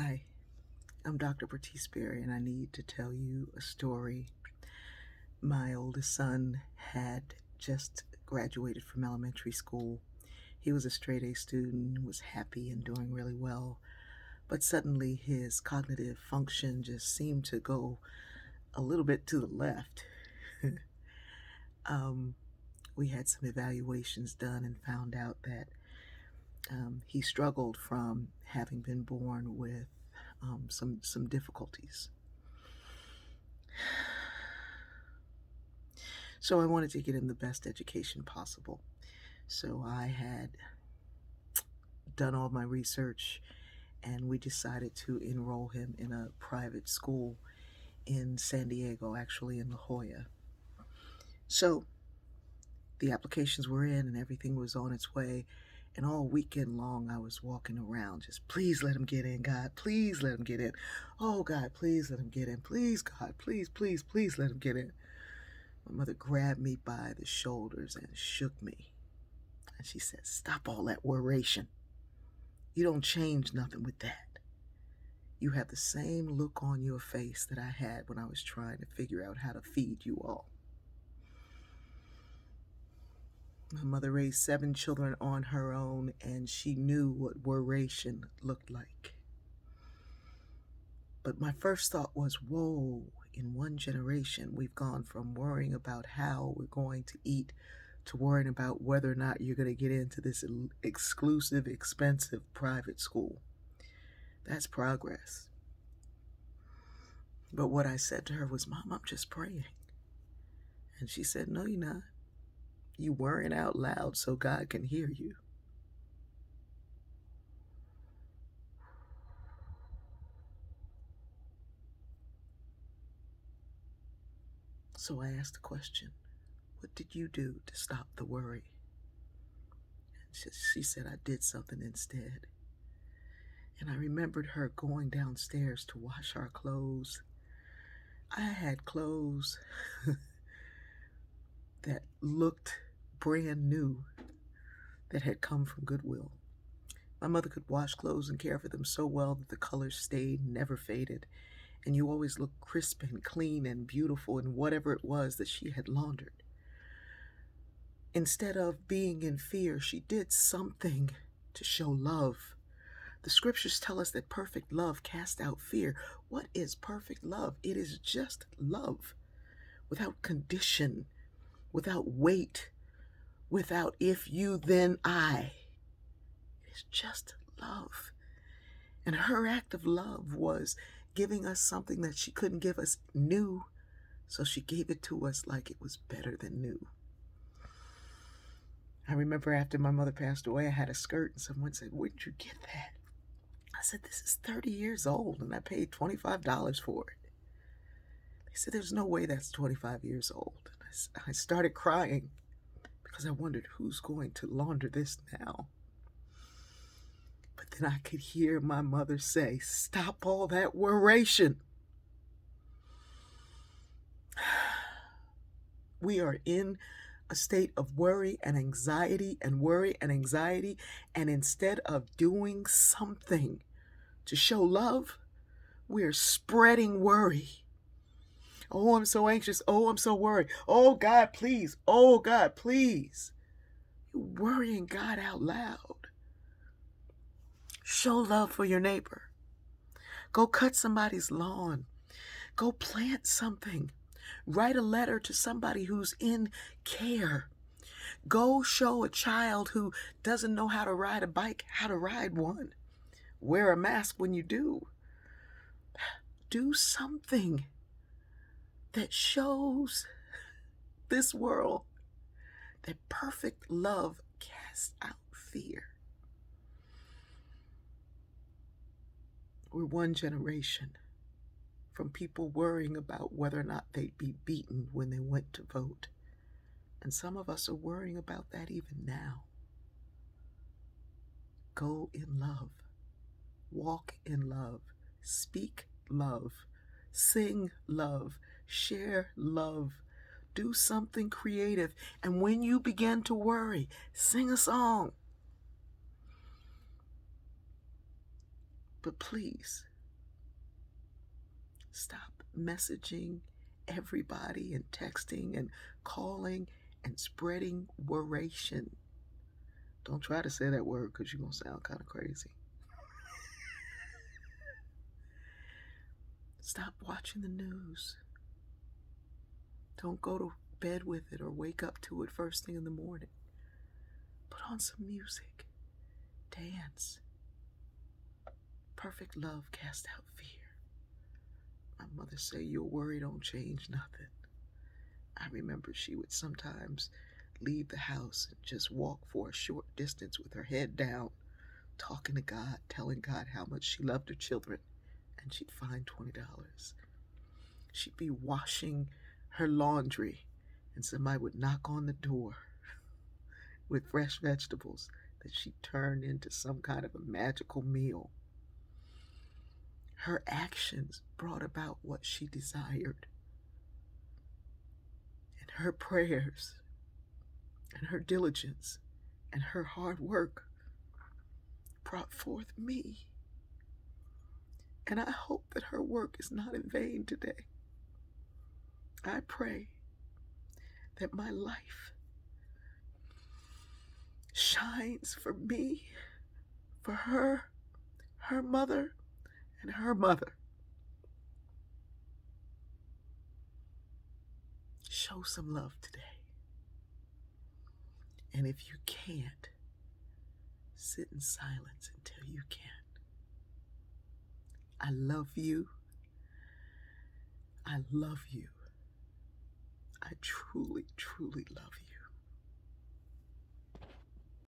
Hi, I'm Dr. Bertice Berry, and I need to tell you a story. My oldest son had just graduated from elementary school. He was a straight A student, was happy and doing really well, but suddenly his cognitive function just seemed to go a little bit to the left. um, we had some evaluations done and found out that he struggled from having been born with some difficulties. So I wanted to get him the best education possible. So I had done all my research and we decided to enroll him in a private school in San Diego, actually in La Jolla. So the applications were in and everything was on its way. And all weekend long, I was walking around just, please let him get in, God. Please let him get in. Oh, God, please let him get in. Please, God, please, please, please let him get in. My mother grabbed me by the shoulders and shook me. And she said, stop all that worration. You don't change nothing with that. You have the same look on your face that I had when I was trying to figure out how to feed you all. My mother raised 7 children on her own, and she knew what worration looked like. But my first thought was, whoa, in one generation, we've gone from worrying about how we're going to eat to worrying about whether or not you're going to get into this exclusive, expensive private school. That's progress. But what I said to her was, Mom, I'm just praying. And she said, no, you're not. You worrying out loud so God can hear you. So I asked the question, what did you do to stop the worry? And she said, I did something instead. And I remembered her going downstairs to wash our clothes. I had clothes that looked brand new that had come from Goodwill. My mother could wash clothes and care for them so well that the colors stayed, never faded, and you always looked crisp and clean and beautiful in whatever it was that she had laundered. Instead of being in fear, she did something to show love. The scriptures tell us that perfect love casts out fear. What is perfect love? It is just love, without condition, without weight, without if you, then I. It is just love. And her act of love was giving us something that she couldn't give us new, so she gave it to us like it was better than new. I remember after my mother passed away, I had a skirt, and someone said, where'd you get that? I said, this is 30 years old, and I paid $25 for it. They said, there's no way that's 25 years old. And I started crying because I wondered who's going to launder this now. But then I could hear my mother say, stop all that worration. We are in a state of worry and anxiety and worry and anxiety. And instead of doing something to show love, we're spreading worry. Oh, I'm so anxious. Oh, I'm so worried. Oh, God, please. Oh, God, please. You're worrying God out loud. Show love for your neighbor. Go cut somebody's lawn. Go plant something. Write a letter to somebody who's in care. Go show a child who doesn't know how to ride a bike how to ride one. Wear a mask when you do. Do something that shows this world that perfect love casts out fear. We're one generation from people worrying about whether or not they'd be beaten when they went to vote. And some of us are worrying about that even now. Go in love. Walk in love. Speak love. Sing love. Share love. Do something creative. And when you begin to worry, sing a song. But please, Stop messaging everybody and texting and calling and spreading worration. Don't try to say that word because you're going to sound kind of crazy. Stop watching the news. Don't go to bed with it or wake up to it first thing in the morning. Put on some music. Dance. Perfect love casts out fear. My mother say your worry don't change nothing. I remember she would sometimes leave the house and just walk for a short distance with her head down, talking to God, telling God how much she loved her children, and she'd find $20. She'd be washing her laundry, and somebody would knock on the door with fresh vegetables that she turned into some kind of a magical meal. Her actions brought about what she desired. And her prayers and her diligence and her hard work brought forth me. And I hope that her work is not in vain today. I pray that my life shines for me, for her, her mother, and her mother. Show some love today. And if you can't, sit in silence until you can. I love you. I love you. I truly, truly love you.